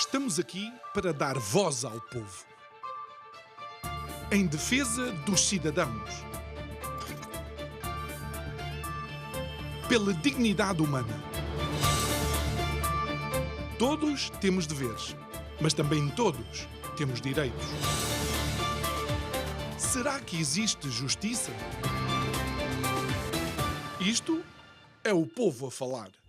Estamos aqui para dar voz ao povo. Em defesa dos cidadãos. Pela dignidade humana. Todos temos deveres, mas também todos temos direitos. Será que existe justiça? Isto é o povo a falar. –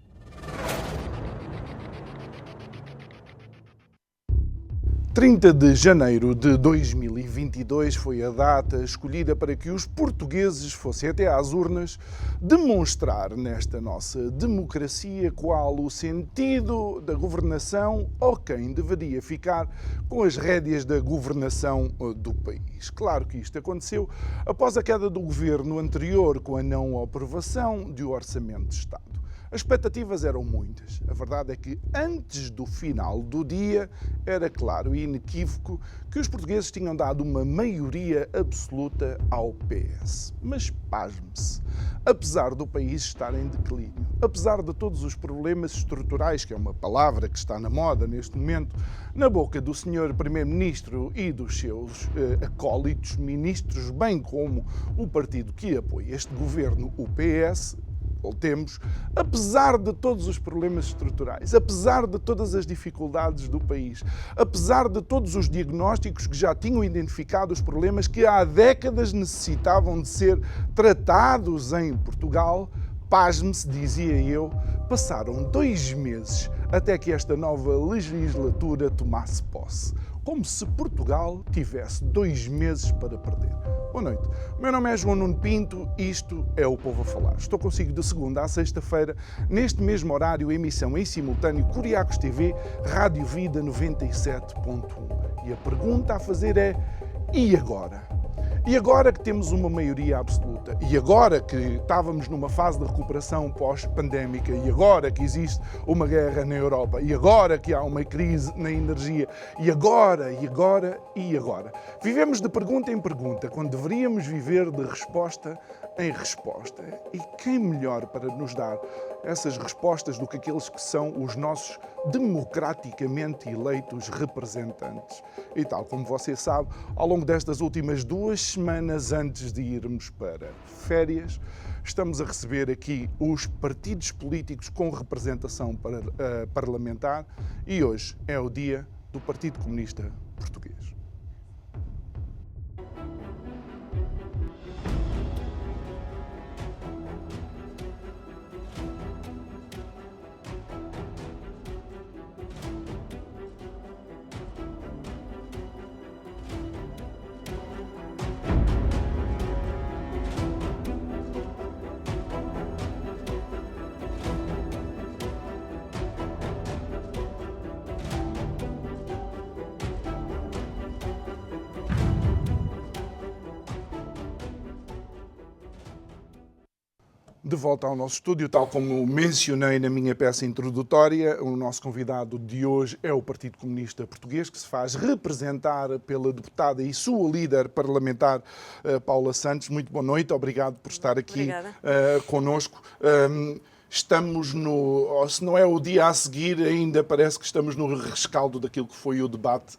30 de janeiro de 2022 foi a data escolhida para que os portugueses fossem até às urnas demonstrar nesta nossa democracia qual o sentido da governação ou quem deveria ficar com as rédeas da governação do país. Claro que isto aconteceu após a queda do governo anterior com a não aprovação do Orçamento de Estado. As expectativas eram muitas. A verdade é que antes do final do dia era claro e inequívoco que os portugueses tinham dado uma maioria absoluta ao PS. Mas pasme-se, apesar do país estar em declínio, apesar de todos os problemas estruturais, que é uma palavra que está na moda neste momento, na boca do Sr. Primeiro-Ministro e dos seus acólitos ministros, bem como o partido que apoia este governo, o PS, temos, apesar de todos os problemas estruturais, apesar de todas as dificuldades do país, apesar de todos os diagnósticos que já tinham identificado os problemas que há décadas necessitavam de ser tratados em Portugal, pasme-se, dizia eu, passaram 2 meses até que esta nova legislatura tomasse posse, como se Portugal tivesse 2 meses para perder. Boa noite. O meu nome é João Nuno Pinto, isto é o Povo a Falar. Estou consigo de segunda a sexta-feira, neste mesmo horário, emissão em simultâneo Curiacos TV, Rádio Vida 97.1. E a pergunta a fazer é, e agora? E agora que temos uma maioria absoluta, e agora que estávamos numa fase de recuperação pós-pandémica, e agora que existe uma guerra na Europa, e agora que há uma crise na energia, e agora? Vivemos de pergunta em pergunta, quando deveríamos viver de resposta em resposta. E quem melhor para nos dar essas respostas do que aqueles que são os nossos democraticamente eleitos representantes? E tal como você sabe, ao longo destas últimas 2 semanas antes de irmos para férias, estamos a receber aqui os partidos políticos com representação parlamentar e hoje é o dia do Partido Comunista Português. De volta ao nosso estúdio, tal como mencionei na minha peça introdutória, o nosso convidado de hoje é o Partido Comunista Português, que se faz representar pela deputada e sua líder parlamentar, Paula Santos. Muito boa noite, obrigado por estar aqui connosco. Estamos ou se não é o dia a seguir, ainda parece que estamos no rescaldo daquilo que foi o debate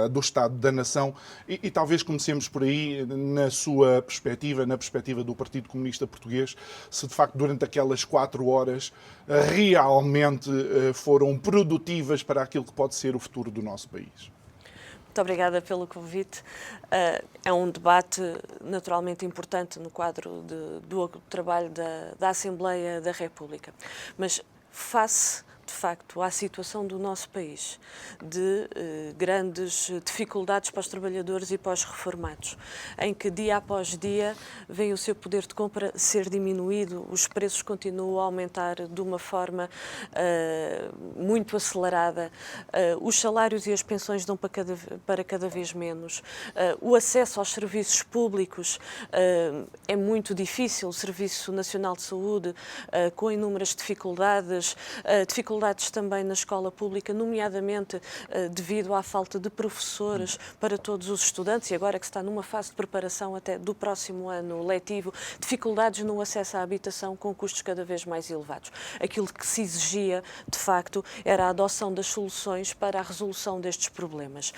do Estado da Nação e talvez comecemos por aí, na sua perspectiva, na perspectiva do Partido Comunista Português, se de facto durante aquelas 4 horas realmente foram produtivas para aquilo que pode ser o futuro do nosso país. Muito obrigada pelo convite. É um debate naturalmente importante no quadro do trabalho da Assembleia da República, mas face de facto à situação do nosso país, de grandes dificuldades para os trabalhadores e para os reformados, em que dia após dia vem o seu poder de compra ser diminuído, os preços continuam a aumentar de uma forma muito acelerada, os salários e as pensões dão para cada vez menos, o acesso aos serviços públicos é muito difícil, o Serviço Nacional de Saúde com inúmeras dificuldades dificuldades também na escola pública, nomeadamente devido à falta de professores para todos os estudantes, e agora que se está numa fase de preparação até do próximo ano letivo, dificuldades no acesso à habitação com custos cada vez mais elevados. Aquilo que se exigia, de facto, era a adoção das soluções para a resolução destes problemas,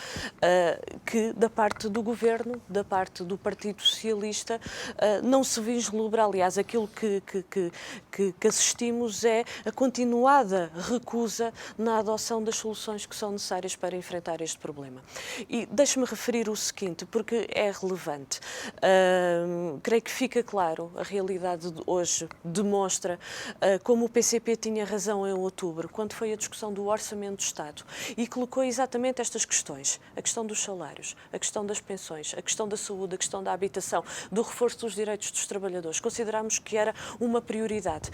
que da parte do Governo, da parte do Partido Socialista, não se vislumbra. Aliás, aquilo que assistimos é a continuada recusa na adoção das soluções que são necessárias para enfrentar este problema. E deixe-me referir o seguinte, porque é relevante. Creio que fica claro, a realidade de hoje demonstra como o PCP tinha razão em outubro, quando foi a discussão do Orçamento do Estado, e colocou exatamente estas questões: a questão dos salários, a questão das pensões, a questão da saúde, a questão da habitação, do reforço dos direitos dos trabalhadores. Considerámos que era uma prioridade,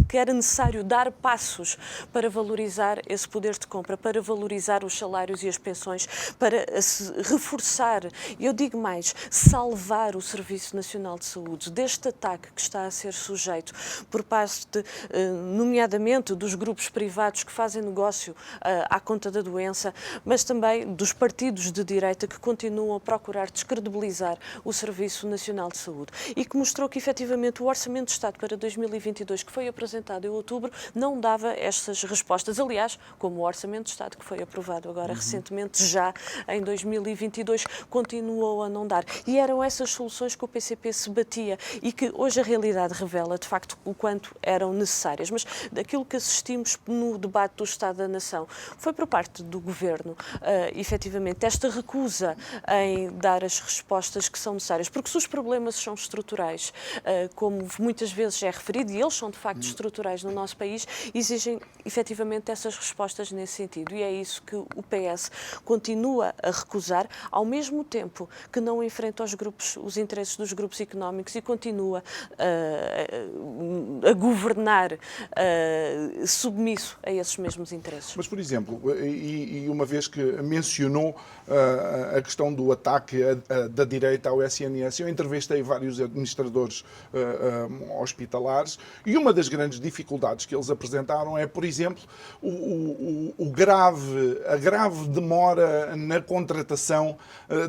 que era necessário dar passos para valorizar esse poder de compra, para valorizar os salários e as pensões, para reforçar, eu digo mais, salvar o Serviço Nacional de Saúde deste ataque que está a ser sujeito por parte, nomeadamente, dos grupos privados que fazem negócio à conta da doença, mas também dos partidos de direita que continuam a procurar descredibilizar o Serviço Nacional de Saúde, e que mostrou que, efetivamente, o Orçamento de Estado para 2022, que foi apresentado em outubro, não dava estas respostas. Aliás, como o Orçamento de Estado que foi aprovado agora recentemente, já em 2022, continuou a não dar. E eram essas soluções que o PCP se batia e que hoje a realidade revela, de facto, o quanto eram necessárias. Mas daquilo que assistimos no debate do Estado da Nação foi por parte do Governo, efetivamente, esta recusa em dar as respostas que são necessárias. Porque se os problemas são estruturais, como muitas vezes é referido, e eles são de facto estruturais no nosso país, exigem efetivamente essas respostas nesse sentido. E é isso que o PS continua a recusar, ao mesmo tempo que não enfrenta os interesses dos grupos económicos e continua a governar submisso a esses mesmos interesses. Mas, por exemplo, e uma vez que mencionou a questão do ataque da direita ao SNS, eu entrevistei vários administradores hospitalares e uma das grandes dificuldades que eles apresentaram é, por exemplo, a grave demora na contratação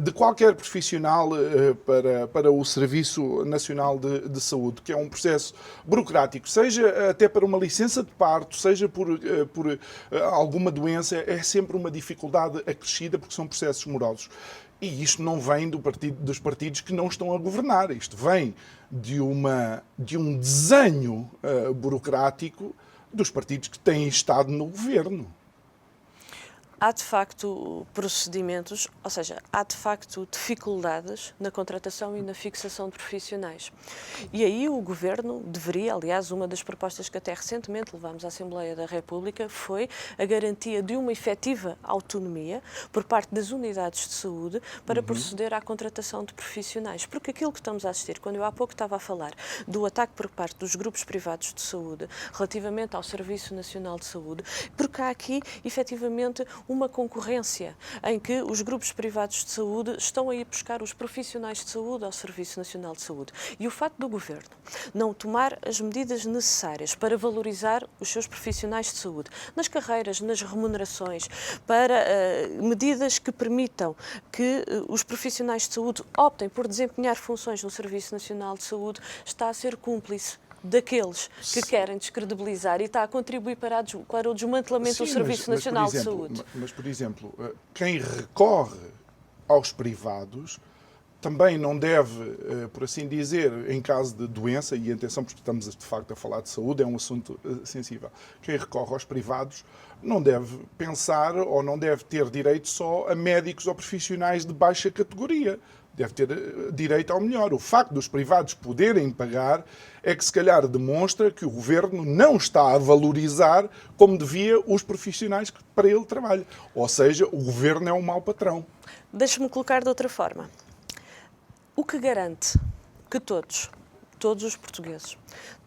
de qualquer profissional para o Serviço Nacional de Saúde, que é um processo burocrático, seja até para uma licença de parto, seja por alguma doença, é sempre uma dificuldade acrescida porque são processos morosos. E isto não vem dos partidos que não estão a governar, isto vem de um desenho burocrático dos partidos que têm estado no governo. Há de facto procedimentos, ou seja, há de facto dificuldades na contratação e na fixação de profissionais. E aí o Governo deveria, aliás, uma das propostas que até recentemente levámos à Assembleia da República foi a garantia de uma efetiva autonomia por parte das unidades de saúde para proceder à contratação de profissionais. Porque aquilo que estamos a assistir, quando eu há pouco estava a falar do ataque por parte dos grupos privados de saúde relativamente ao Serviço Nacional de Saúde, porque há aqui, efetivamente, uma concorrência em que os grupos privados de saúde estão a ir buscar os profissionais de saúde ao Serviço Nacional de Saúde. E o facto do Governo não tomar as medidas necessárias para valorizar os seus profissionais de saúde, nas carreiras, nas remunerações, para medidas que permitam que os profissionais de saúde optem por desempenhar funções no Serviço Nacional de Saúde, está a ser cúmplice daqueles que querem descredibilizar e está a contribuir para o desmantelamento do Serviço Nacional de Saúde. Mas, por exemplo, quem recorre aos privados também não deve, por assim dizer, em caso de doença, e atenção, porque estamos de facto a falar de saúde, é um assunto sensível, quem recorre aos privados não deve pensar ou não deve ter direito só a médicos ou profissionais de baixa categoria. Deve ter direito ao melhor. O facto dos privados poderem pagar é que, se calhar, demonstra que o Governo não está a valorizar como devia os profissionais que para ele trabalham. Ou seja, o Governo é um mau patrão. Deixe-me colocar de outra forma. O que garante que todos os portugueses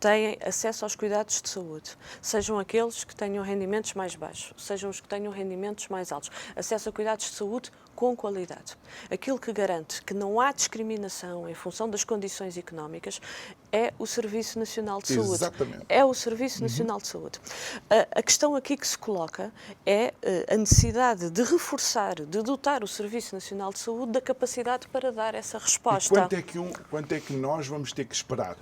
têm acesso aos cuidados de saúde, sejam aqueles que tenham rendimentos mais baixos, sejam os que tenham rendimentos mais altos, acesso a cuidados de saúde com qualidade. Aquilo que garante que não há discriminação em função das condições económicas é o Serviço Nacional de Saúde. Exatamente. É o Serviço Nacional de Saúde. A questão aqui que se coloca é a necessidade de reforçar, de dotar o Serviço Nacional de Saúde da capacidade para dar essa resposta. E quanto é que nós vamos ter que esperar?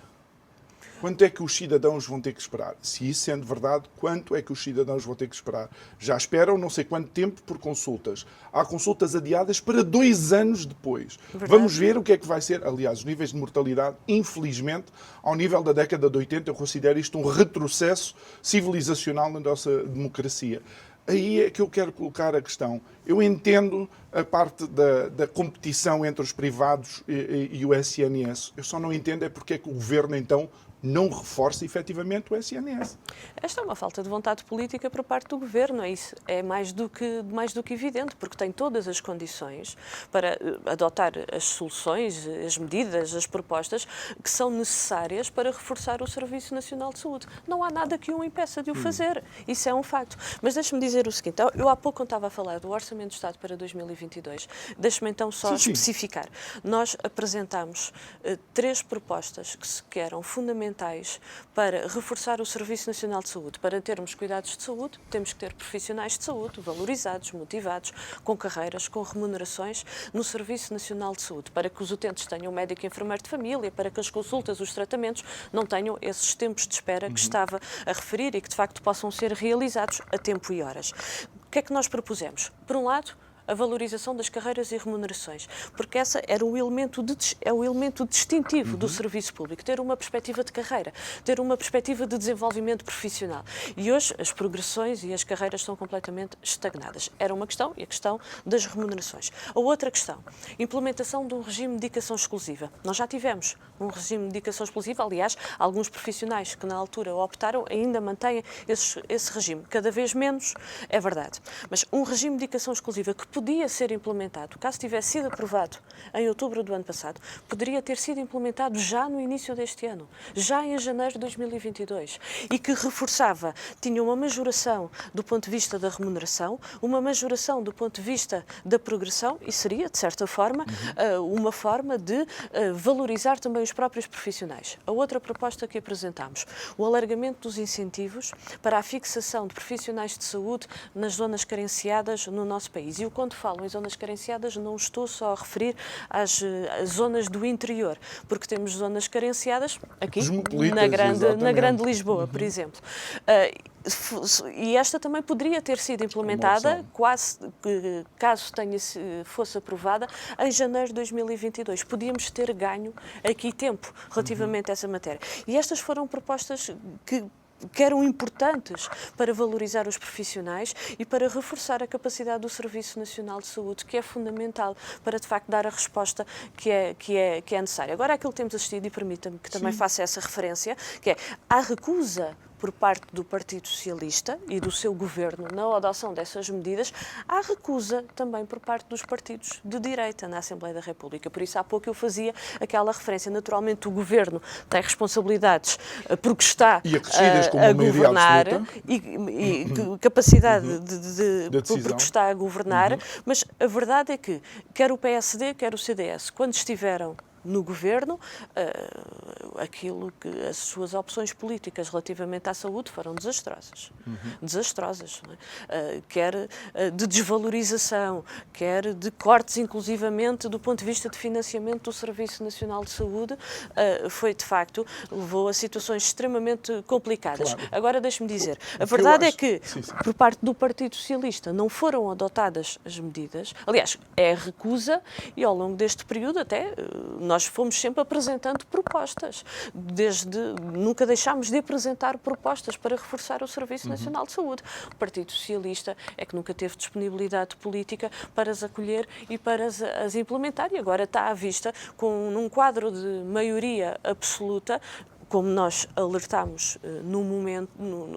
Quanto é que os cidadãos vão ter que esperar? Se isso sendo verdade, quanto é que os cidadãos vão ter que esperar? Já esperam não sei quanto tempo por consultas. Há consultas adiadas para 2 anos depois. Verdade. Vamos ver o que é que vai ser. Aliás, os níveis de mortalidade, infelizmente, ao nível da década de 80, eu considero isto um retrocesso civilizacional na nossa democracia. Aí é que eu quero colocar a questão. Eu entendo a parte da competição entre os privados e o SNS. Eu só não entendo é porque é que o Governo, então, não reforça efetivamente o SNS. Esta é uma falta de vontade política por parte do Governo, é isso. É mais do que evidente, porque tem todas as condições para adotar as soluções, as medidas, as propostas que são necessárias para reforçar o Serviço Nacional de Saúde. Não há nada que o impeça de o fazer. Isso é um facto. Mas deixe-me dizer o seguinte, eu há pouco, quando estava a falar do Orçamento do Estado para 2022, deixe-me então só especificar. Nós apresentámos 3 propostas que eram fundamentais para reforçar o Serviço Nacional de Saúde. Para termos cuidados de saúde, temos que ter profissionais de saúde valorizados, motivados, com carreiras, com remunerações no Serviço Nacional de Saúde, para que os utentes tenham um médico e enfermeiro de família, para que as consultas, os tratamentos, não tenham esses tempos de espera que estava a referir e que, de facto, possam ser realizados a tempo e horas. O que é que nós propusemos? Por um lado, a valorização das carreiras e remunerações, porque essa era o elemento distintivo do serviço público, ter uma perspectiva de carreira, ter uma perspectiva de desenvolvimento profissional. E hoje as progressões e as carreiras estão completamente estagnadas. Era uma questão, e a questão das remunerações. A outra questão, implementação de um regime de dedicação exclusiva. Nós já tivemos um regime de dedicação exclusiva, aliás, alguns profissionais que na altura optaram ainda mantêm esse regime, cada vez menos, é verdade. Mas um regime de dedicação exclusiva que podia ser implementado, caso tivesse sido aprovado em outubro do ano passado, poderia ter sido implementado já no início deste ano, já em janeiro de 2022, e que reforçava, tinha uma majoração do ponto de vista da remuneração, uma majoração do ponto de vista da progressão e seria, de certa forma, uma forma de valorizar também os próprios profissionais. A outra proposta que apresentámos, o alargamento dos incentivos para a fixação de profissionais de saúde nas zonas carenciadas no nosso país. E quando falo em zonas carenciadas, não estou só a referir às zonas do interior, porque temos zonas carenciadas aqui na grande Lisboa, por exemplo. E esta também poderia ter sido implementada, caso fosse aprovada, em janeiro de 2022. Podíamos ter ganho aqui tempo relativamente a essa matéria. E estas foram propostas que eram importantes para valorizar os profissionais e para reforçar a capacidade do Serviço Nacional de Saúde, que é fundamental para, de facto, dar a resposta que é necessária. Agora, aquilo que temos assistido, e permita-me que também faça essa referência, que é a recusa por parte do Partido Socialista e do seu governo na adoção dessas medidas, há recusa também por parte dos partidos de direita na Assembleia da República. Por isso, há pouco eu fazia aquela referência. Naturalmente, o governo tem responsabilidades porque está a governar e capacidade porque está a governar, mas a verdade é que quer o PSD, quer o CDS, quando estiveram no governo, as suas opções políticas relativamente à saúde foram desastrosas. Desastrosas. Não é? Quer de desvalorização, quer de cortes, inclusivamente, do ponto de vista de financiamento do Serviço Nacional de Saúde, foi, de facto, levou a situações extremamente complicadas. Claro. Agora, deixe-me dizer, a verdade é que, por parte do Partido Socialista, não foram adotadas as medidas. Aliás, é a recusa e, ao longo deste período, até nós fomos sempre apresentando propostas. Nunca deixámos de apresentar propostas para reforçar o Serviço Nacional de Saúde. O Partido Socialista é que nunca teve disponibilidade política para as acolher e para as implementar. E agora está à vista, num quadro de maioria absoluta, como nós alertámos no momento,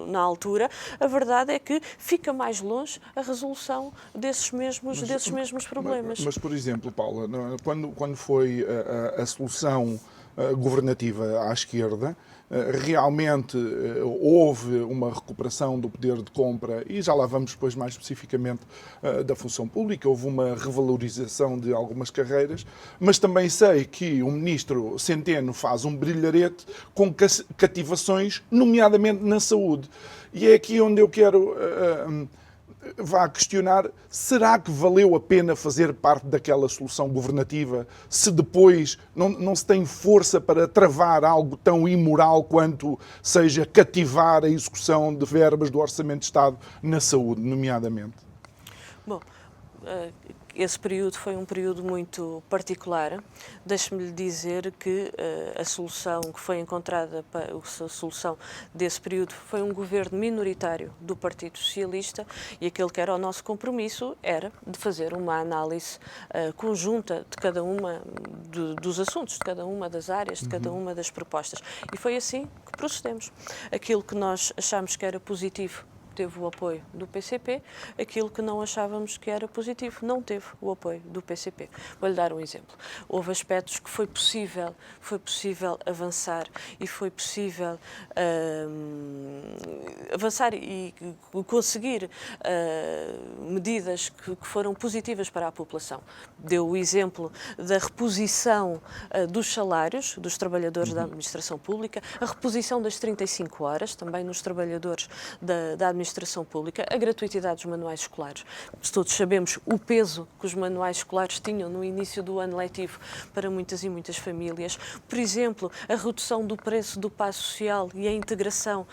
na altura, a verdade é que fica mais longe a resolução desses mesmos problemas. Mas, por exemplo, Paula, quando foi a solução governativa à esquerda, realmente houve uma recuperação do poder de compra e já lá vamos depois mais especificamente da função pública, houve uma revalorização de algumas carreiras, mas também sei que o ministro Centeno faz um brilharete com cativações, nomeadamente na saúde. E é aqui onde eu quero vá questionar, será que valeu a pena fazer parte daquela solução governativa se depois não se tem força para travar algo tão imoral quanto seja cativar a execução de verbas do Orçamento de Estado na saúde, nomeadamente? Bom, esse período foi um período muito particular. Deixe-me lhe dizer que a solução que foi encontrada, a solução desse período, foi um governo minoritário do Partido Socialista e aquele que era o nosso compromisso era de fazer uma análise conjunta de cada uma dos assuntos, de cada uma das áreas, de cada uma das propostas. E foi assim que procedemos. Aquilo que nós achámos que era positivo teve o apoio do PCP, aquilo que não achávamos que era positivo não teve o apoio do PCP. Vou-lhe dar um exemplo. Houve aspectos que foi possível avançar e foi possível avançar e conseguir medidas que foram positivas para a população. Deu o exemplo da reposição dos salários dos trabalhadores da administração pública, a reposição das 35 horas, também nos trabalhadores da administração pública, a gratuitidade dos manuais escolares. Todos sabemos o peso que os manuais escolares tinham no início do ano letivo para muitas e muitas famílias. Por exemplo, a redução do preço do passo social e a integração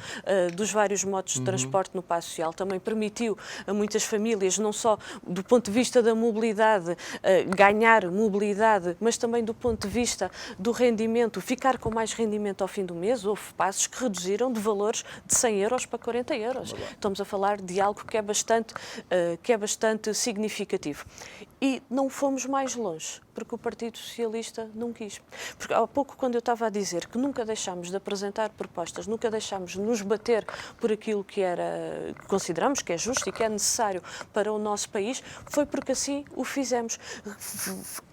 dos vários modos de transporte no passo social também permitiu a muitas famílias, não só do ponto de vista da mobilidade, ganhar mobilidade, mas também do ponto de vista do rendimento, ficar com mais rendimento ao fim do mês. Houve passos que reduziram de valores de 100 euros para 40 euros. Estamos a falar de algo que é bastante significativo. E não fomos mais longe, porque o Partido Socialista não quis. Porque há pouco, quando eu estava a dizer que nunca deixámos de apresentar propostas, nunca deixámos de nos bater por aquilo que consideramos que é justo e que é necessário para o nosso país, foi porque assim o fizemos.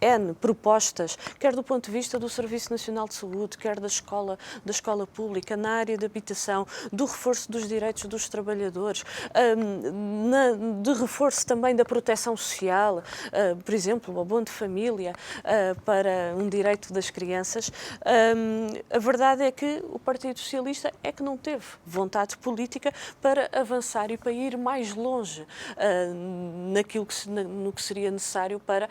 N propostas, quer do ponto de vista do Serviço Nacional de Saúde, quer da escola pública, na área de habitação, do reforço dos direitos dos trabalhadores, de reforço também da proteção social, por exemplo, o abono de família para um direito das crianças. A verdade é que o Partido Socialista é que não teve vontade política para avançar e para ir mais longe no que seria necessário para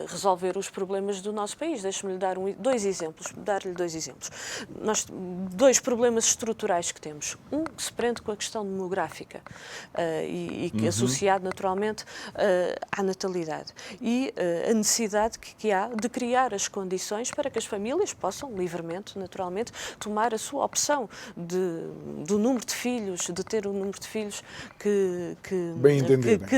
resolver os problemas do nosso país. Deixe-me dar-lhe dois exemplos. Dois problemas estruturais que temos. Um que se prende com a questão demográfica e que associado naturalmente à natalidade. E a necessidade que há de criar as condições para que as famílias possam livremente, naturalmente, tomar a sua opção do número de filhos, de ter o número de filhos que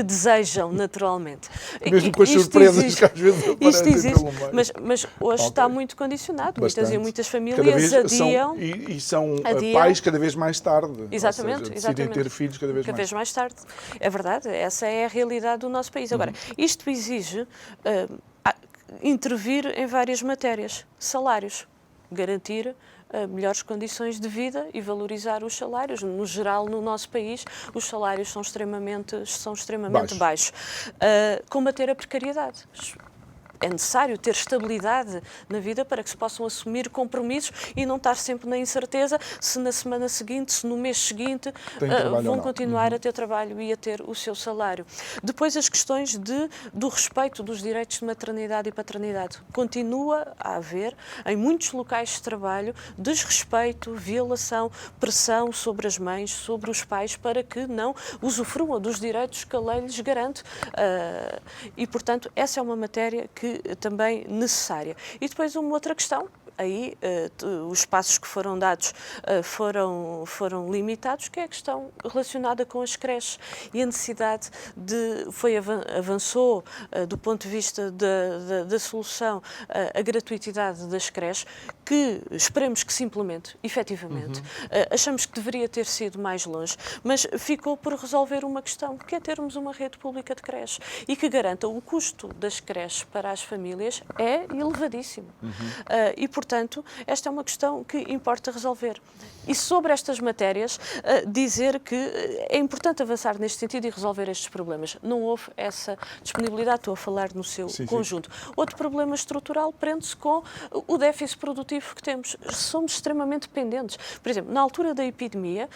desejam naturalmente. Mesmo com as surpresas que às vezes aparecem pelo meio. Mas hoje está muito condicionado. Muitas famílias adiam. São pais cada vez mais tarde. Exatamente. Decidem ter filhos cada vez mais tarde. É verdade, essa é a realidade do nosso país. Agora, isto exige intervir em várias matérias. Salários, garantir melhores condições de vida e valorizar os salários. No geral, no nosso país, os salários são extremamente baixos. Combater a precariedade. É necessário ter estabilidade na vida para que se possam assumir compromissos e não estar sempre na incerteza se na semana seguinte, se no mês seguinte vão continuar a ter trabalho e a ter o seu salário. Depois as questões do respeito dos direitos de maternidade e paternidade. Continua a haver, em muitos locais de trabalho, desrespeito, violação, pressão sobre as mães, sobre os pais, para que não usufruam dos direitos que a lei lhes garante. E, portanto, essa é uma matéria que também necessária. E depois uma outra questão, aí os passos que foram dados foram limitados, que é a questão relacionada com as creches e a necessidade avançou do ponto de vista da solução a gratuitidade das creches, que esperemos que se implemente, efetivamente. Achamos que deveria ter sido mais longe, mas ficou por resolver uma questão, que é termos uma rede pública de creches e que garanta o custo das creches para as famílias é elevadíssimo. E, portanto, esta é uma questão que importa resolver. E sobre estas matérias, dizer que é importante avançar neste sentido e resolver estes problemas. Não houve essa disponibilidade, estou a falar no seu conjunto. Outro problema estrutural prende-se com o déficit produtivo que temos. Somos extremamente dependentes. Por exemplo, na altura da epidemia,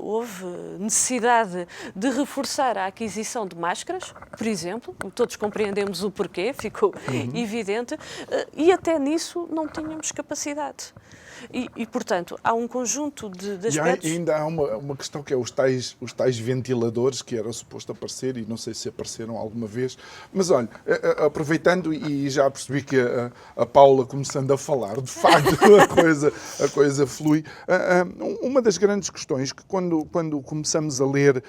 houve necessidade de reforçar a aquisição de máscaras, por exemplo, todos compreendemos o porquê, ficou evidente, e até nisso não tínhamos capacidade. E, portanto, há um conjunto de aspectos... E ainda há uma questão que é os tais ventiladores que era suposto aparecer e não sei se apareceram alguma vez. Mas, olha, aproveitando e já percebi que a Paula começando a falar, de facto a coisa flui. Uma das grandes questões que quando começamos a ler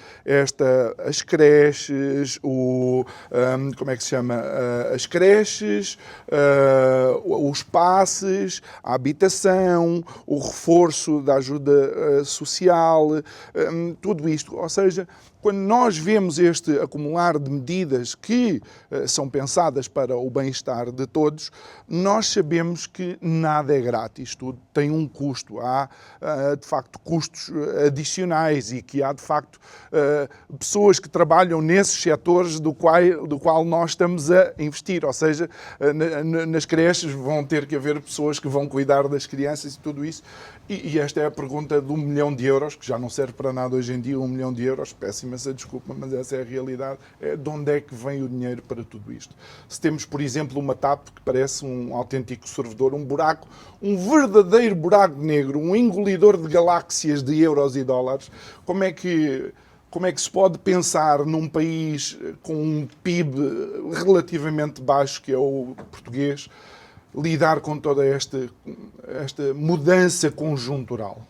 as creches, como é que se chama? As creches, os passes, a habitação, o reforço da ajuda social, tudo isto. Ou seja, quando nós vemos este acumular de medidas que são pensadas para o bem-estar de todos, nós sabemos que nada é grátis, tudo tem um custo. Há, de facto, custos adicionais e que há, de facto, pessoas que trabalham nesses setores do qual nós estamos a investir. Ou seja, nas creches vão ter que haver pessoas que vão cuidar das crianças e tudo isso. E esta é a pergunta de 1 milhão de euros, que já não serve para nada hoje em dia, 1 milhão de euros, peço imensa desculpa, mas essa é a realidade. De onde é que vem o dinheiro para tudo isto? Se temos, por exemplo, uma TAP que parece um autêntico sorvedor, um buraco, um verdadeiro buraco negro, um engolidor de galáxias de euros e dólares, como é que se pode pensar num país com um PIB relativamente baixo, que é o português, lidar com toda esta mudança conjuntural?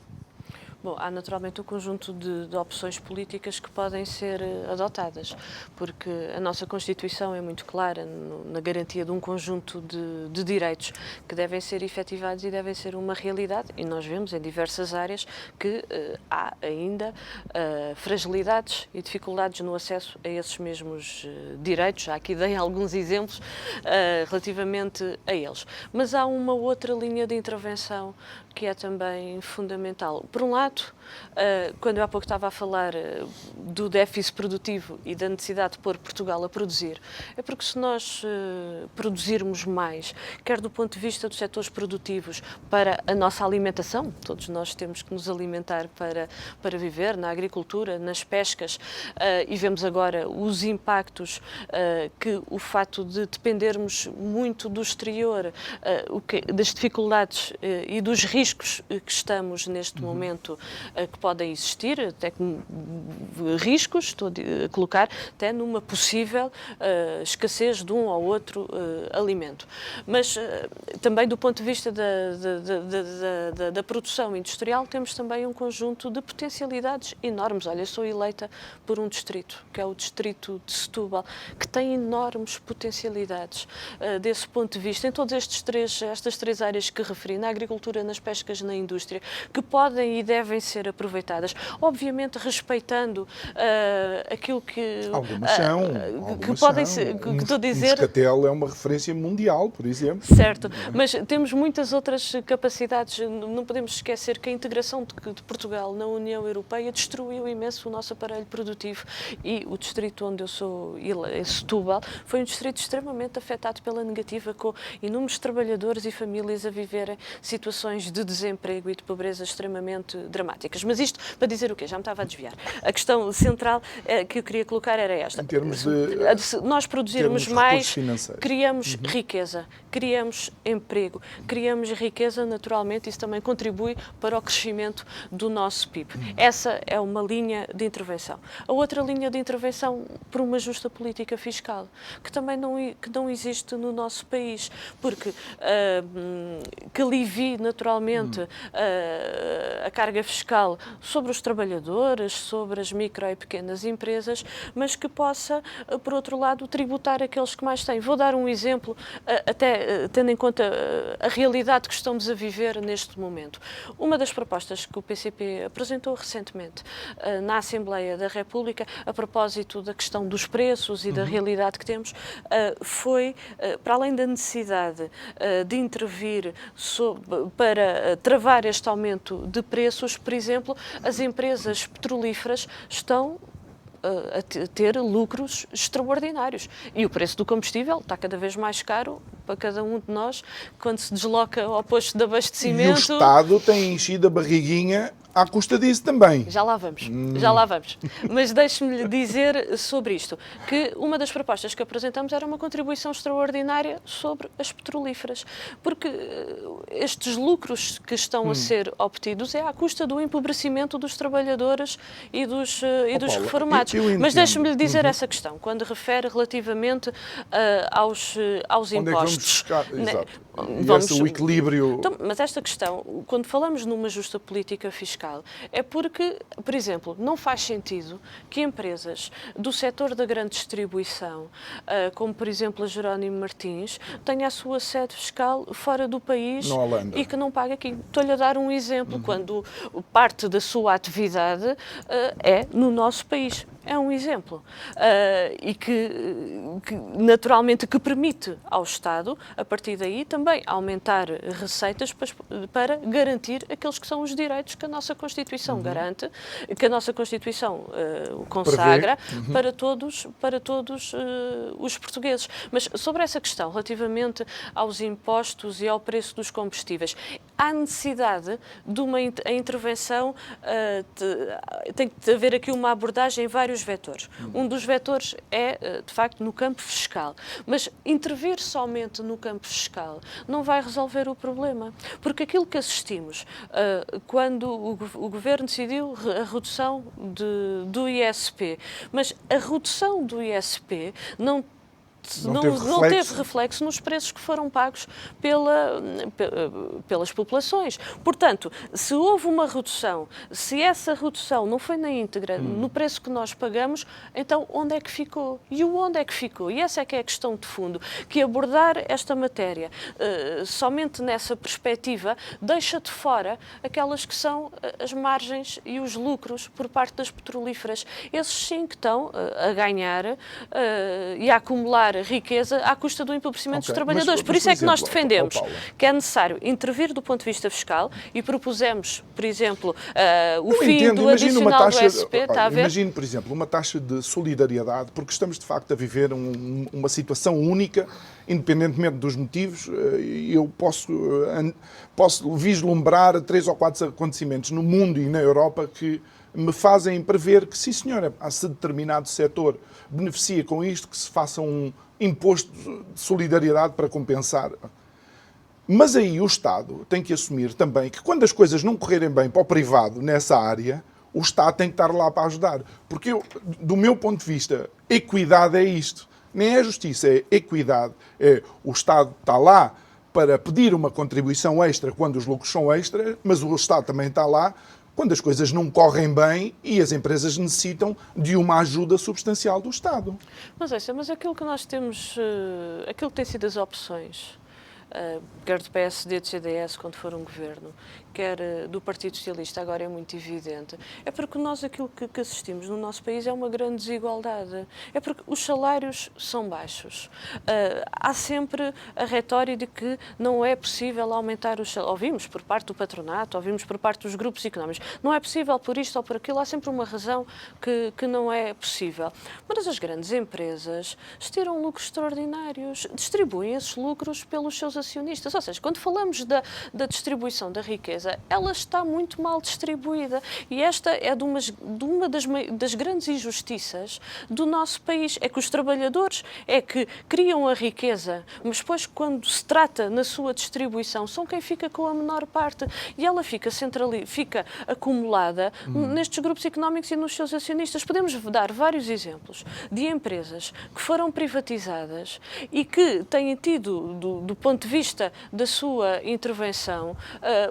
Bom, há naturalmente um conjunto de opções políticas que podem ser adotadas, porque a nossa Constituição é muito clara na garantia de um conjunto de direitos que devem ser efetivados e devem ser uma realidade, e nós vemos em diversas áreas que há ainda fragilidades e dificuldades no acesso a esses mesmos direitos. Já aqui dei alguns exemplos relativamente a eles. Mas há uma outra linha de intervenção que é também fundamental. Por um lado, quando eu há pouco estava a falar do déficit produtivo e da necessidade de pôr Portugal a produzir, é porque se nós produzirmos mais, quer do ponto de vista dos setores produtivos para a nossa alimentação, todos nós temos que nos alimentar para viver, na agricultura, nas pescas, e vemos agora os impactos que o facto de dependermos muito do exterior, das dificuldades e dos riscos que estamos neste momento que podem existir, até riscos, estou a colocar, até numa possível escassez de um ou outro alimento. Mas também do ponto de vista da produção industrial temos também um conjunto de potencialidades enormes. Olha, eu sou eleita por um distrito, que é o distrito de Setúbal, que tem enormes potencialidades desse ponto de vista, em todas estas três áreas que referi, na agricultura, nas pescas, na indústria, que podem e devem ser aproveitadas, obviamente respeitando aquilo que... Algumas são. Que podem ser... Que estou a dizer... Moscatel é uma referência mundial, por exemplo. Certo, mas temos muitas outras capacidades. Não podemos esquecer que a integração de Portugal na União Europeia destruiu imenso o nosso aparelho produtivo e o distrito onde eu sou, Setúbal, foi um distrito extremamente afetado pela negativa, com inúmeros trabalhadores e famílias a viverem situações de desemprego e de pobreza extremamente dramáticas. Mas isto para dizer o quê? Já me estava a desviar. A questão central que eu queria colocar era esta. Em termos se nós produzirmos mais, criamos riqueza, criamos emprego, criamos riqueza, naturalmente isso também contribui para o crescimento do nosso PIB. Essa é uma linha de intervenção. A outra linha de intervenção por uma justa política fiscal, que também não existe no nosso país, porque que alivie naturalmente a carga fiscal sobre os trabalhadores, sobre as micro e pequenas empresas, mas que possa, por outro lado, tributar aqueles que mais têm. Vou dar um exemplo, até tendo em conta a realidade que estamos a viver neste momento. Uma das propostas que o PCP apresentou recentemente na Assembleia da República, a propósito da questão dos preços e da realidade que temos, foi, para além da necessidade de intervir para travar este aumento de preços, por exemplo, as empresas petrolíferas estão a ter lucros extraordinários. E o preço do combustível está cada vez mais caro para cada um de nós quando se desloca ao posto de abastecimento. E o Estado tem enchido a barriguinha à custa disso também. Já lá vamos, já lá vamos. Mas deixe-me dizer sobre isto, que uma das propostas que apresentamos era uma contribuição extraordinária sobre as petrolíferas, porque estes lucros que estão a ser obtidos é à custa do empobrecimento dos trabalhadores e dos Paula, reformados. Mas deixe-me lhe dizer essa questão, quando refere relativamente aos Onde impostos. é que vamos buscar? Exato. Vamos, o equilíbrio... Então, mas esta questão, quando falamos numa justa política fiscal, é porque, por exemplo, não faz sentido que empresas do setor da grande distribuição, como por exemplo a Jerónimo Martins, tenha a sua sede fiscal fora do país e que não pague aqui. Estou-lhe a dar um exemplo, quando parte da sua atividade é no nosso país. É um exemplo. E que naturalmente que permite ao Estado, a partir daí, também aumentar receitas para garantir aqueles que são os direitos que a nossa Constituição garante, que a nossa Constituição consagra para todos os portugueses. Mas sobre essa questão, relativamente aos impostos e ao preço dos combustíveis, há necessidade de uma intervenção, tem que haver aqui uma abordagem em vários vetores. Um dos vetores é, de facto, no campo fiscal. Mas intervir somente no campo fiscal não vai resolver o problema. Porque aquilo que assistimos quando o Governo decidiu a redução do ISP, mas a redução do ISP não teve reflexo nos preços que foram pagos pelas populações. Portanto, se houve uma redução, se essa redução não foi na íntegra no preço que nós pagamos, então onde é que ficou? E o onde é que ficou? E essa é que é a questão de fundo, que abordar esta matéria somente nessa perspectiva deixa de fora aquelas que são as margens e os lucros por parte das petrolíferas. Esses sim que estão a ganhar e a acumular riqueza à custa do empobrecimento dos trabalhadores. Por isso é que nós defendemos que é necessário intervir do ponto de vista fiscal e propusemos, por exemplo, o fim do adicional do SP. Imagino, por exemplo, uma taxa de solidariedade, porque estamos de facto a viver uma situação única, independentemente dos motivos. Eu posso vislumbrar 3 ou 4 acontecimentos no mundo e na Europa que me fazem prever que, sim senhora, se determinado setor beneficia com isto, que se faça um imposto de solidariedade para compensar. Mas aí o Estado tem que assumir também que quando as coisas não correrem bem para o privado nessa área, o Estado tem que estar lá para ajudar. Porque, do meu ponto de vista, equidade é isto. Nem é justiça, é equidade. O Estado está lá para pedir uma contribuição extra quando os lucros são extras, mas o Estado também está lá quando as coisas não correm bem e as empresas necessitam de uma ajuda substancial do Estado. Mas aquilo que nós temos, aquilo que tem sido as opções, quer do PSD, do CDS, quando for um governo, quer do Partido Socialista, agora é muito evidente, é porque nós aquilo que assistimos no nosso país é uma grande desigualdade. É porque os salários são baixos. Há sempre a retórica de que não é possível aumentar os salários. Ouvimos por parte do patronato, ouvimos por parte dos grupos económicos. Não é possível por isto ou por aquilo. Há sempre uma razão que não é possível. Mas as grandes empresas tiram lucros extraordinários, distribuem esses lucros pelos seus acionistas. Ou seja, quando falamos da distribuição da riqueza, ela está muito mal distribuída e esta é de uma das grandes injustiças do nosso país. É que os trabalhadores é que criam a riqueza, mas depois quando se trata na sua distribuição são quem fica com a menor parte e ela fica acumulada nestes grupos económicos e nos seus acionistas. Podemos dar vários exemplos de empresas que foram privatizadas e que têm tido, do ponto de vista da sua intervenção,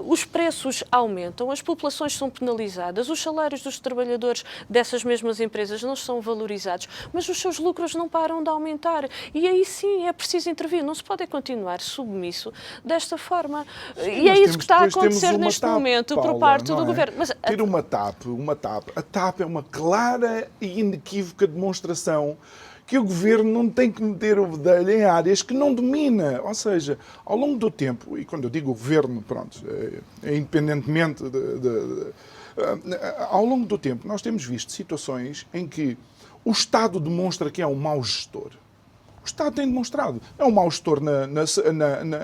os preços preços aumentam, as populações são penalizadas, os salários dos trabalhadores dessas mesmas empresas não são valorizados, mas os seus lucros não param de aumentar. E aí sim é preciso intervir. Não se pode continuar submisso desta forma. Sim, e é isso que está a acontecer neste TAP, momento, Paula, por parte do é? Governo. Mas ter uma TAP. A TAP é uma clara e inequívoca demonstração que o Governo não tem que meter o bedelho em áreas que não domina. Ou seja, ao longo do tempo, e quando eu digo o Governo, pronto, independentemente ao longo do tempo, nós temos visto situações em que o Estado demonstra que é um mau gestor. O Estado tem demonstrado. É um mau gestor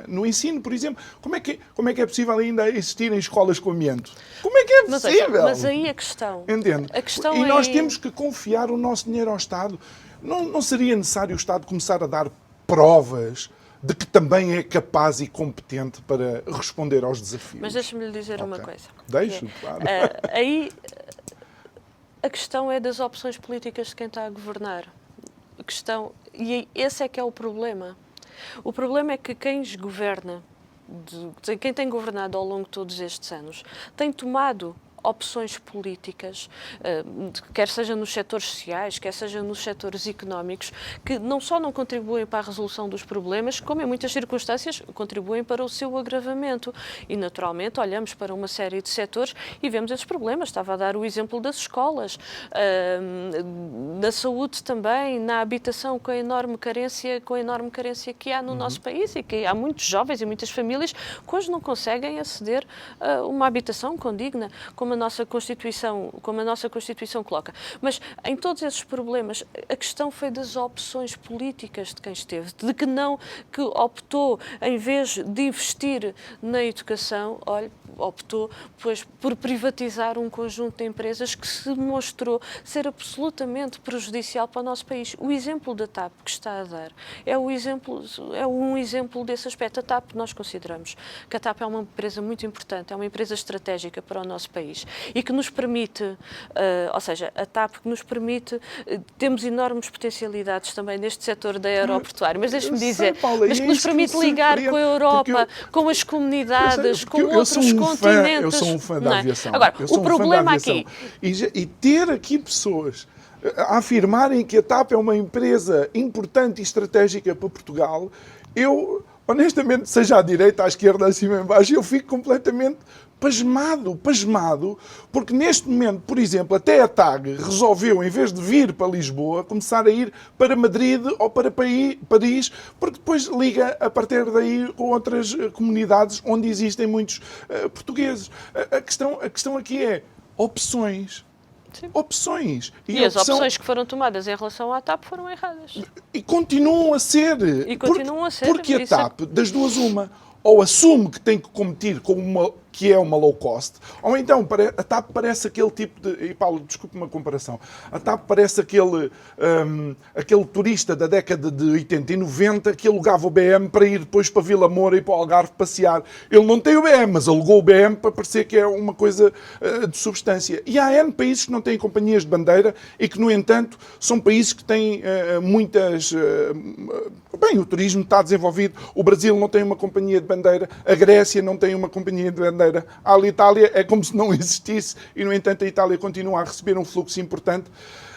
no ensino, por exemplo. Como é que é possível ainda existirem escolas com amianto? Como é que é possível? Mas aí a questão... Entende? E nós temos que confiar o nosso dinheiro ao Estado. Não seria necessário o Estado começar a dar provas de que também é capaz e competente para responder aos desafios? Mas deixa-me lhe dizer uma coisa. Deixo, claro. Aí a questão é das opções políticas de quem está a governar. E esse é que é o problema. O problema é que quem governa, quem tem governado ao longo de todos estes anos, tem tomado opções políticas, quer seja nos setores sociais, quer seja nos setores económicos, que não só não contribuem para a resolução dos problemas, como em muitas circunstâncias contribuem para o seu agravamento. E naturalmente olhamos para uma série de setores e vemos esses problemas. Estava a dar o exemplo das escolas, da saúde também, na habitação, com a enorme carência que há no nosso país e que há muitos jovens e muitas famílias que hoje não conseguem aceder a uma habitação condigna, como a nossa Constituição coloca. Mas em todos esses problemas, a questão foi das opções políticas de quem esteve, que optou, em vez de investir na educação, optou por privatizar um conjunto de empresas que se mostrou ser absolutamente prejudicial para o nosso país. O exemplo da TAP que está a dar é um exemplo desse aspecto. A TAP, nós consideramos que a TAP é uma empresa muito importante, é uma empresa estratégica para o nosso país e que nos permite, ou seja, a TAP que nos permite, temos enormes potencialidades também neste setor da aeroportuário, mas deixe-me dizer, Paula, mas que nos permite ligar com a Europa, com as comunidades, com outros continentes. Eu sou um fã da aviação. Agora, o problema aqui... E ter aqui pessoas a afirmarem que a TAP é uma empresa importante e estratégica para Portugal, eu, honestamente, seja à direita, à esquerda, acima e embaixo, eu fico completamente pasmado, porque neste momento, por exemplo, até a TAG resolveu, em vez de vir para Lisboa, começar a ir para Madrid ou para Paris, porque depois liga a partir daí com outras comunidades onde existem muitos portugueses. A questão aqui é opções. Sim. Opções. E as opções que foram tomadas em relação à TAP foram erradas. E continuam a ser. Porque a TAP, das duas uma, ou assume que tem que competir com que é uma low cost, ou então a TAP parece aquele tipo de... E Paulo, desculpe uma comparação. A TAP parece aquele turista da década de 80 e 90 que alugava o BM para ir depois para Vila Moura e para o Algarve passear. Ele não tem o BM, mas alugou o BM para parecer que é uma coisa de substância. E há N países que não têm companhias de bandeira e que, no entanto, são países que têm muitas... Bem, o turismo está desenvolvido. O Brasil não tem uma companhia de bandeira. A Grécia não tem uma companhia de bandeira. A Itália é como se não existisse e, no entanto, a Itália continua a receber um fluxo importante.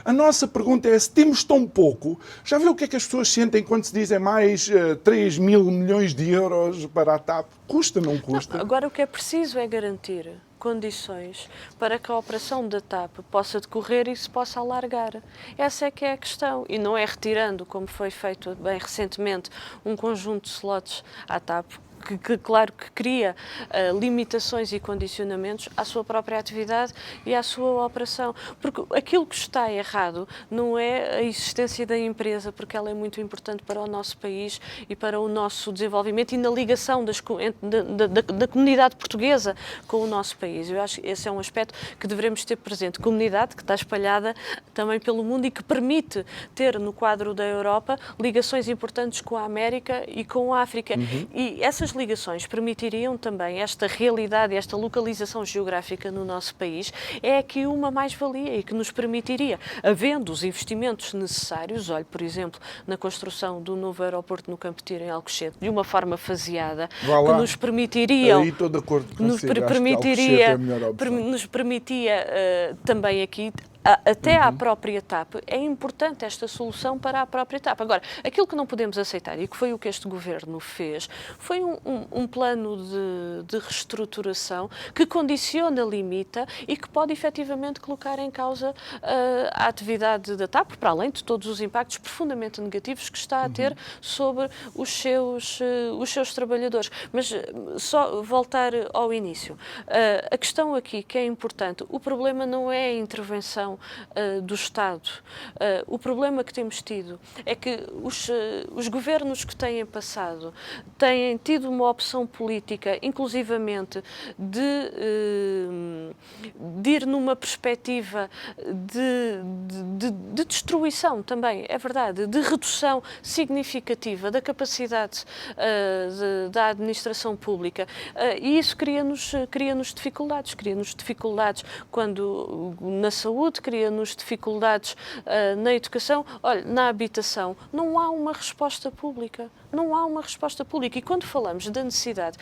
A nossa pergunta é, se temos tão pouco, já viu o que é que as pessoas sentem quando se dizem mais 3 mil milhões de euros para a TAP? Custa, não custa? Não, agora o que é preciso é garantir condições para que a operação da TAP possa decorrer e se possa alargar. Essa é que é a questão. E não é retirando, como foi feito bem recentemente, um conjunto de slots à TAP, que claro que cria limitações e condicionamentos à sua própria atividade e à sua operação. Porque aquilo que está errado não é a existência da empresa, porque ela é muito importante para o nosso país e para o nosso desenvolvimento e na ligação da comunidade portuguesa com o nosso país. Eu acho que esse é um aspecto que devemos ter presente. Comunidade que está espalhada também pelo mundo e que permite ter no quadro da Europa ligações importantes com a América e com a África. E essas ligações permitiriam também esta realidade, esta localização geográfica no nosso país, é aqui uma mais-valia e que nos permitiria, havendo os investimentos necessários, olhe, por exemplo, na construção do novo aeroporto no Campo de Tiro, em Alcochete, de uma forma faseada, que nos permitiriam... Aí estou de acordo com nos você, acho que permitiria, Alcochete é a melhor opção. nos permitia também aqui, até à própria TAP, é importante esta solução para a própria TAP. Agora, aquilo que não podemos aceitar, e que foi o que este governo fez, foi um plano de reestruturação que condiciona, limita e que pode efetivamente colocar em causa a atividade da TAP, para além de todos os impactos profundamente negativos que está a ter sobre os seus trabalhadores. Mas só voltar ao início. A questão aqui que é importante, o problema não é a intervenção do Estado. O problema que temos tido é que os governos que têm passado têm tido uma opção política, inclusivamente, de ir numa perspectiva de destruição também, é verdade, de redução significativa da capacidade da administração pública. E isso cria-nos dificuldades quando na saúde, cria-nos dificuldades na educação. Olha, na habitação, não há uma resposta pública. Não há uma resposta pública. E quando falamos da necessidade,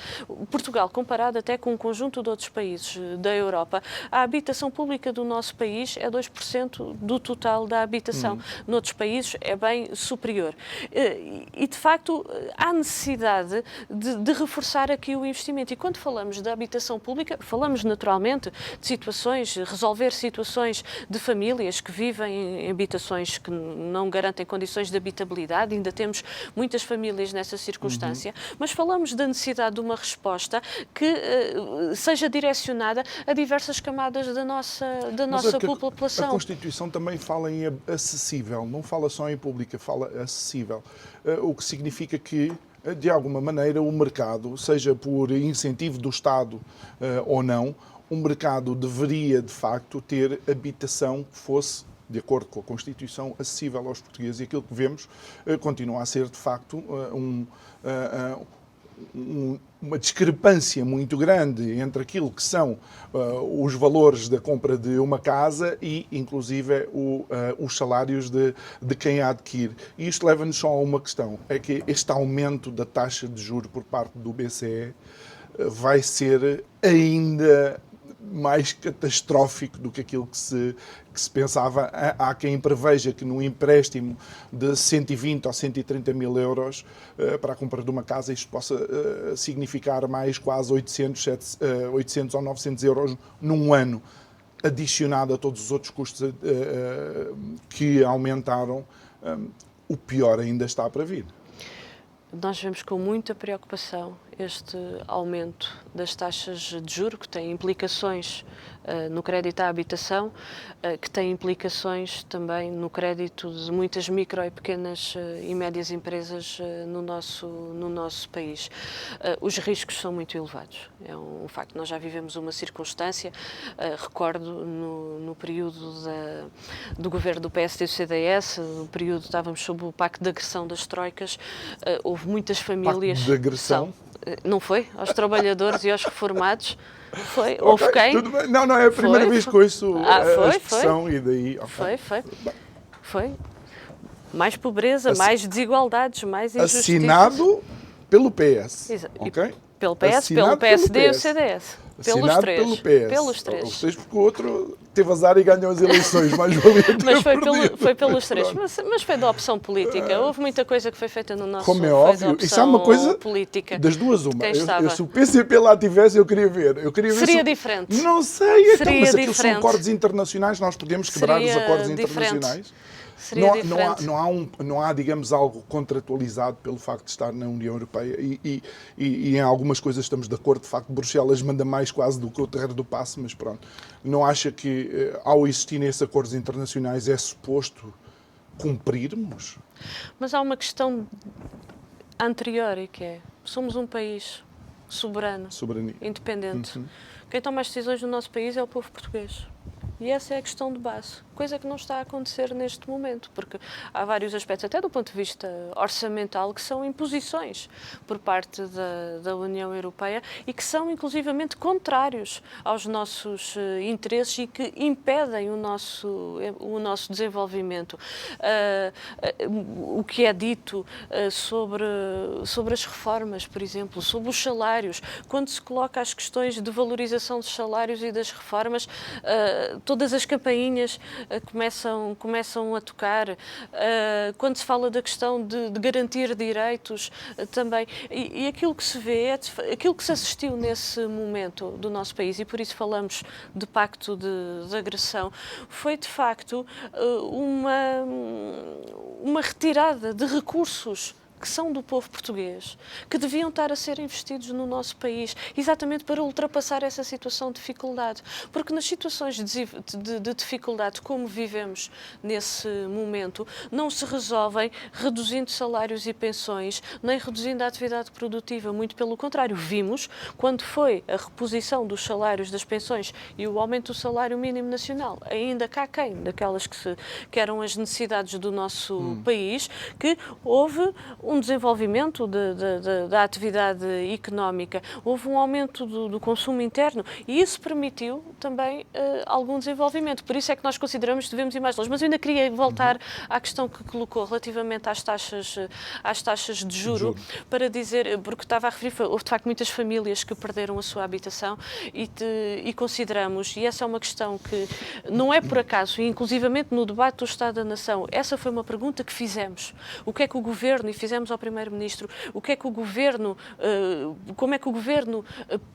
Portugal, comparado até com um conjunto de outros países da Europa, a habitação pública do nosso país é 2% do total da habitação. Noutros países é bem superior. E, de facto, há necessidade de reforçar aqui o investimento. E quando falamos da habitação pública, falamos naturalmente de situações, resolver situações de famílias que vivem em habitações que não garantem condições de habitabilidade, ainda temos muitas famílias nessa circunstância, mas falamos da necessidade de uma resposta que seja direcionada a diversas camadas da nossa população. A Constituição também fala em acessível, não fala só em pública, fala acessível, o que significa que, de alguma maneira, o mercado, seja por incentivo do Estado ou não, o mercado deveria, de facto, ter habitação que fosse, de acordo com a Constituição, acessível aos portugueses. E aquilo que vemos continua a ser, de facto, uma discrepância muito grande entre aquilo que são os valores da compra de uma casa e, inclusive, os salários de quem a adquire. E isto leva-nos só a uma questão, é que este aumento da taxa de juros por parte do BCE vai ser ainda mais catastrófico do que aquilo que se pensava. Há quem preveja que num empréstimo de 120 ou 130 mil euros para a compra de uma casa isto possa significar mais quase 800 ou 900 euros num ano, adicionado a todos os outros custos que aumentaram. O pior ainda está para vir. Nós vemos com muita preocupação este aumento das taxas de juros, que tem implicações no crédito à habitação, que tem implicações também no crédito de muitas micro e pequenas e médias empresas no nosso país. Os riscos são muito elevados, é um facto. Nós já vivemos uma circunstância, recordo no período do governo do PSD e do CDS, no período estávamos sob o pacto de agressão das troicas, houve muitas famílias... Pacto de agressão? Não foi? Aos trabalhadores e aos reformados? Foi? Houve quem? Tudo bem. Não, é a primeira vez que ouço a expressão foi. E daí... Okay. Foi. Mais pobreza, mais desigualdades, mais injustiças. Assinado pelo PS. Ok? Pelo PS, pelo PSD e o CDS. Pelos três. Pelos três. Porque o outro teve azar e ganhou as eleições, mais valia. Mas foi pelos três. Mas foi da opção política. Houve muita coisa que foi feita no nosso... Como é óbvio. Isso é uma coisa política, das duas uma. Se o PCP lá tivesse, eu queria ver. Seria diferente. Não sei. Seria mas diferente. Aquilo são acordos internacionais, nós podemos quebrar os acordos internacionais. Não há, digamos, algo contratualizado pelo facto de estar na União Europeia e em algumas coisas estamos de acordo. De facto, Bruxelas manda mais quase do que o terreiro do passo, mas pronto. Não acha que, ao existirem esses acordos internacionais, é suposto cumprirmos? Mas há uma questão anterior, e que é, somos um país soberano, independente. Quem toma as decisões no nosso país é o povo português. E essa é a questão de base, coisa que não está a acontecer neste momento, porque há vários aspectos, até do ponto de vista orçamental, que são imposições por parte da União Europeia e que são inclusivamente contrários aos nossos interesses e que impedem o nosso desenvolvimento. O que é dito sobre as reformas, por exemplo, sobre os salários, quando se coloca as questões de valorização dos salários e das reformas, todas as campainhas começam a tocar. Quando se fala da questão de garantir direitos também. E aquilo que se vê, aquilo que se assistiu nesse momento do nosso país, e por isso falamos de pacto de agressão, foi de facto uma retirada de recursos que são do povo português, que deviam estar a ser investidos no nosso país, exatamente para ultrapassar essa situação de dificuldade. Porque nas situações de dificuldade, como vivemos nesse momento, não se resolvem reduzindo salários e pensões, nem reduzindo a atividade produtiva. Muito pelo contrário, vimos, quando foi a reposição dos salários, das pensões e o aumento do salário mínimo nacional, ainda cá aquém daquelas que eram as necessidades do nosso país, que houve um desenvolvimento da atividade económica, houve um aumento do consumo interno e isso permitiu também algum desenvolvimento. Por isso é que nós consideramos que devemos ir mais longe. Mas eu ainda queria voltar à questão que colocou relativamente às taxas de juro, para dizer, porque estava a referir, houve de facto muitas famílias que perderam a sua habitação e consideramos, e essa é uma questão que não é por acaso, e inclusivamente no debate do Estado da Nação, essa foi uma pergunta que fizemos. O que é que o Governo, e fizemos ao Primeiro-Ministro, o que é que o Governo, como é que o Governo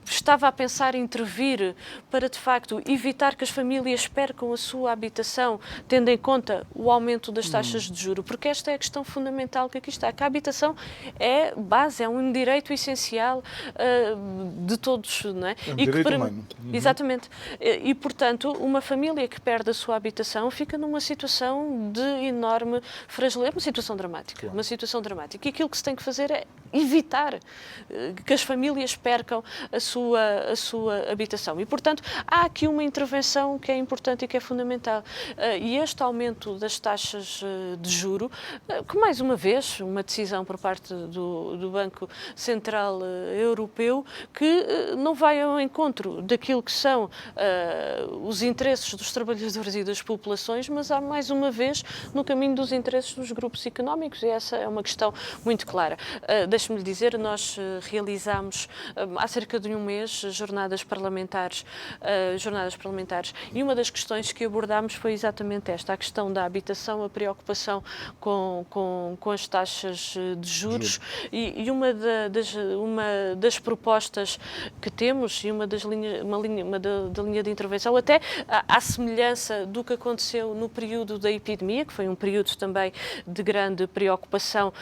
estava a pensar em intervir para, de facto, evitar que as famílias percam a sua habitação, tendo em conta o aumento das taxas de juro, porque esta é a questão fundamental que aqui está, que a habitação é base, é um direito essencial de todos, não é? É um direito humano. Exatamente. E, portanto, uma família que perde a sua habitação fica numa situação de enorme fragilidade, uma situação dramática, Claro. uma situação dramática. E aquilo que se tem que fazer é evitar que as famílias percam a sua habitação. E, portanto, há aqui uma intervenção que é importante e que é fundamental. E este aumento das taxas de juro, que mais uma vez, uma decisão por parte do Banco Central Europeu, que não vai ao encontro daquilo que são os interesses dos trabalhadores e das populações, mas há mais uma vez no caminho dos interesses dos grupos económicos, e essa é uma questão muito clara. Deixe-me lhe dizer, nós realizámos há cerca de um mês jornadas parlamentares, e uma das questões que abordámos foi exatamente esta, a questão da habitação, a preocupação com as taxas de juros, e uma das propostas que temos, e uma da linha de intervenção, até à semelhança do que aconteceu no período da epidemia, que foi um período também de grande preocupação,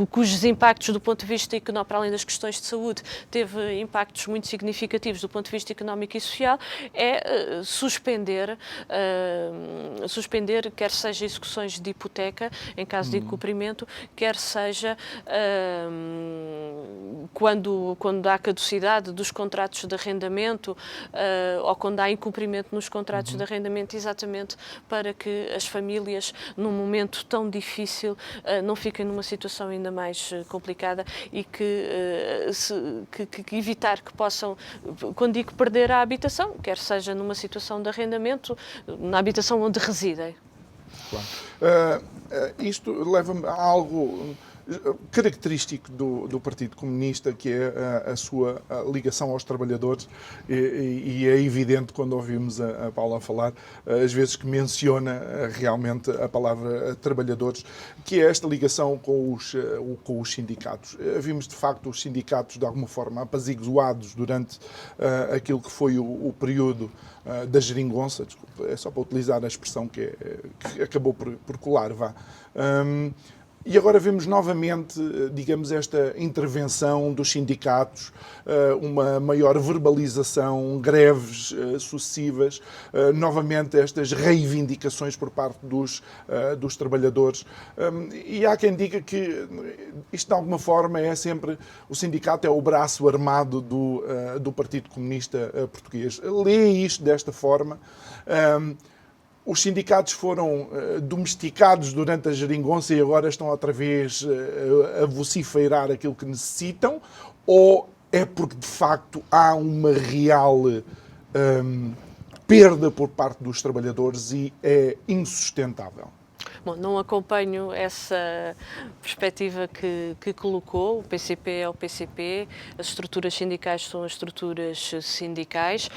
cujos impactos do ponto de vista económico, para além das questões de saúde, teve impactos muito significativos do ponto de vista económico e social, é suspender, quer seja execuções de hipoteca, em caso de incumprimento, quer seja quando há caducidade dos contratos de arrendamento ou quando há incumprimento nos contratos de arrendamento, exatamente para que as famílias, num momento tão difícil, não fiquem numa situação ainda mais complicada e que evitar que possam, quando digo perder a habitação, quer seja numa situação de arrendamento, na habitação onde residem. Claro. Isto leva-me a algo característico do Partido Comunista, que é a sua ligação aos trabalhadores, e é evidente quando ouvimos a Paula falar, às vezes que menciona realmente a palavra trabalhadores, que é esta ligação com os sindicatos. Vimos de facto os sindicatos de alguma forma apaziguados durante aquilo que foi o período da geringonça, desculpa, é só para utilizar a expressão que acabou por colar, vá. E agora vemos novamente, digamos, esta intervenção dos sindicatos, uma maior verbalização, greves sucessivas, novamente estas reivindicações por parte dos trabalhadores. E há quem diga que isto, de alguma forma, é sempre... O sindicato é o braço armado do Partido Comunista Português. Lê isto desta forma. Os sindicatos foram domesticados durante a geringonça e agora estão outra vez a vocifeirar aquilo que necessitam? Ou é porque, de facto, há uma real perda por parte dos trabalhadores e é insustentável? Bom, não acompanho essa perspectiva que colocou. O PCP é o PCP, as estruturas sindicais são as estruturas sindicais.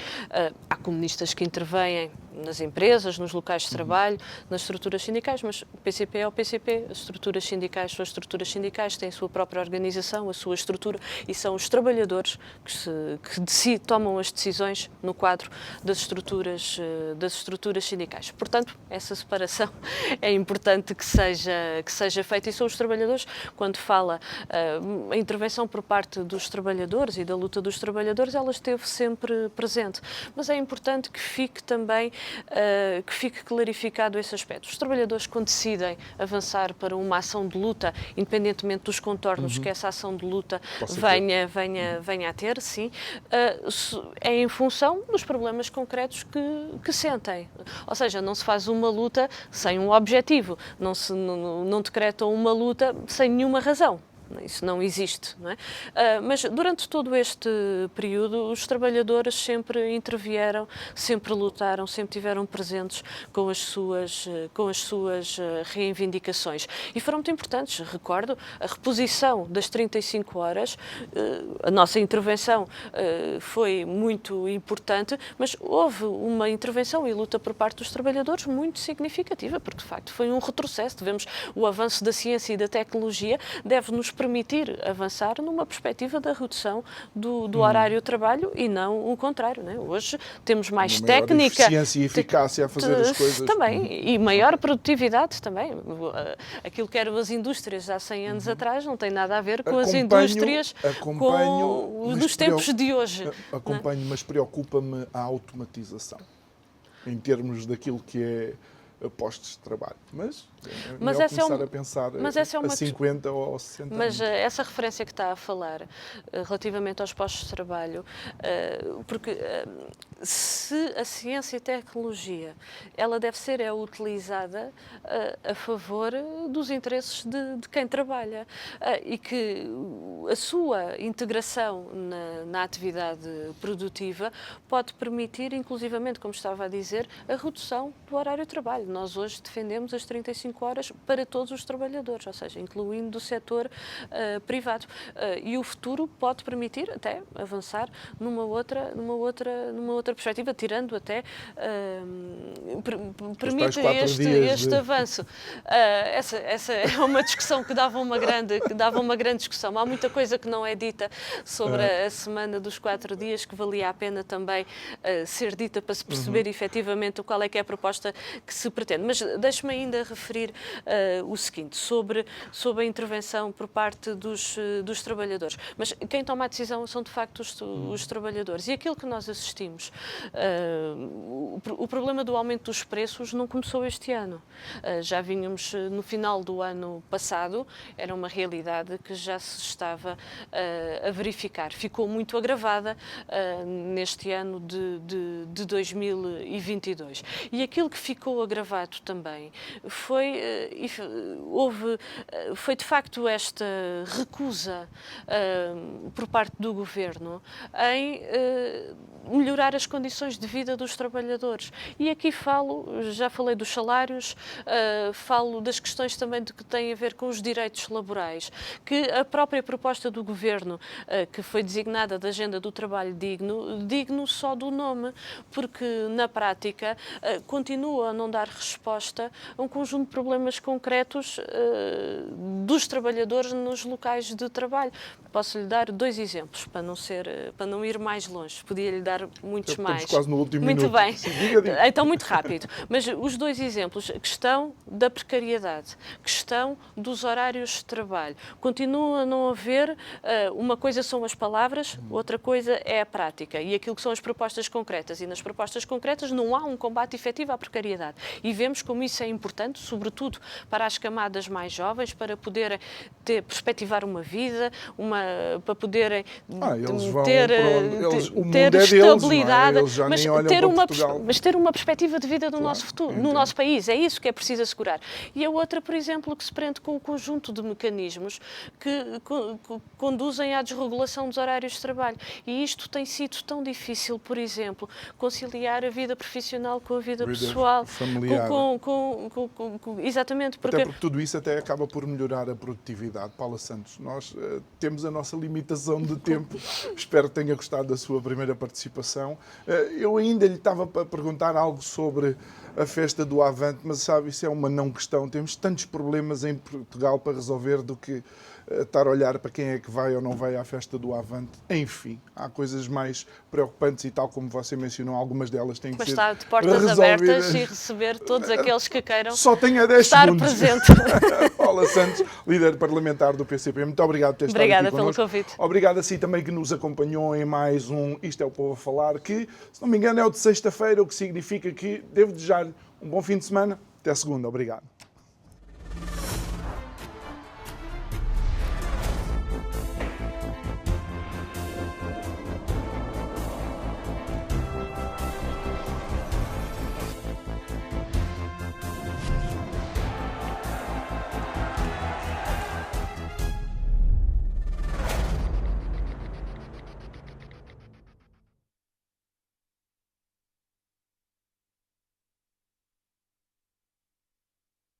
Há comunistas que intervêm nas empresas, nos locais de trabalho, nas estruturas sindicais, mas o PCP é o PCP, as estruturas sindicais são as estruturas sindicais, têm a sua própria organização, a sua estrutura, e são os trabalhadores que tomam as decisões no quadro das estruturas sindicais. Portanto, essa separação é importante que seja feita, e são os trabalhadores, quando fala a intervenção por parte dos trabalhadores e da luta dos trabalhadores, ela esteve sempre presente, mas é importante que fique também que fique clarificado esse aspecto. Os trabalhadores, quando decidem avançar para uma ação de luta, independentemente dos contornos que essa ação de luta venha a ter, sim, é em função dos problemas concretos que sentem. Ou seja, não se faz uma luta sem um objetivo, não decretam uma luta sem nenhuma razão. Isso não existe, não é? Mas durante todo este período os trabalhadores sempre intervieram, sempre lutaram, sempre tiveram presentes com as suas reivindicações e foram muito importantes. Recordo a reposição das 35 horas, a nossa intervenção foi muito importante, mas houve uma intervenção e luta por parte dos trabalhadores muito significativa, porque de facto foi um retrocesso. Devemos, o avanço da ciência e da tecnologia deve-nos permitir avançar numa perspectiva da redução do horário de trabalho e não o contrário, não é? Hoje temos mais técnica, eficiência e eficácia a fazer as coisas. Também, e maior produtividade também. Aquilo que eram as indústrias há 100 anos atrás não tem nada a ver com as indústrias dos tempos de hoje. Acompanho, mas preocupa-me a automatização, em termos daquilo que é postos de trabalho. Mas é começar a pensar a 50 ou 60 anos. Mas essa referência que está a falar relativamente aos postos de trabalho, porque se a ciência e a tecnologia ela deve ser utilizada a favor dos interesses de quem trabalha e que a sua integração na atividade produtiva pode permitir, inclusivamente, como estava a dizer, a redução do horário de trabalho. Nós hoje defendemos as 35 horas para todos os trabalhadores, ou seja, incluindo do setor privado. E o futuro pode permitir até avançar numa outra perspectiva, tirando até permite este avanço. Essa é uma discussão que dava uma grande discussão. Há muita coisa que não é dita sobre a semana dos 4 dias que valia a pena também ser dita para se perceber efetivamente qual é que é a proposta que se pretende. Mas deixe-me ainda referir o seguinte, sobre a intervenção por parte dos trabalhadores. Mas quem toma a decisão são, de facto, os trabalhadores. E aquilo que nós assistimos, o problema do aumento dos preços não começou este ano. Já vínhamos no final do ano passado, era uma realidade que já se estava a verificar. Ficou muito agravada neste ano de 2022. E aquilo que ficou agravado também foi de facto esta recusa por parte do Governo em melhorar as condições de vida dos trabalhadores. E aqui já falei dos salários, falo das questões também que têm a ver com os direitos laborais, que a própria proposta do Governo, que foi designada da Agenda do Trabalho digno só do nome, porque na prática continua a não dar resposta a um conjunto de problemas concretos dos trabalhadores nos locais de trabalho. Posso lhe dar 2 exemplos, para não ir mais longe. Podia-lhe dar muitos antes mais. Estamos quase no último muito minuto. bem. Sim, diga. Então, muito rápido. Mas os dois exemplos, a questão da precariedade, questão dos horários de trabalho. Continua a não haver, uma coisa são as palavras, outra coisa é a prática e aquilo que são as propostas concretas. E nas propostas concretas não há um combate efetivo à precariedade. E vemos como isso é importante, sobretudo para as camadas mais jovens, para poderem perspectivar uma vida, para poderem ter estabilidade, mas ter uma perspectiva de vida no nosso futuro, no nosso país. É isso que é preciso assegurar. E a outra, por exemplo, que se prende com o conjunto de mecanismos que conduzem à desregulação dos horários de trabalho. E isto tem sido tão difícil, por exemplo, conciliar a vida profissional com a vida pessoal, familiar. Exatamente. Até porque tudo isso até acaba por melhorar a produtividade. Paula Santos, nós temos a nossa limitação de tempo. Espero que tenha gostado da sua primeira participação. Eu ainda lhe estava para perguntar algo sobre a festa do Avante, mas sabe, isso é uma não questão. Temos tantos problemas em Portugal para resolver do que estar a olhar para quem é que vai ou não vai à festa do Avante. Enfim, há coisas mais preocupantes e tal como você mencionou, algumas delas têm que ser estar de portas abertas e receber todos aqueles que queiram só tenha 10 estar segundos. presente. Paula Santos, líder parlamentar do PCP. Muito obrigado por ter estado aqui connosco. Obrigada pelo convite. Obrigado a si também que nos acompanhou em mais um Isto é o Povo a Falar, que, se não me engano, é o de sexta-feira, o que significa que devo desejar um bom fim de semana. Até segunda. Obrigado.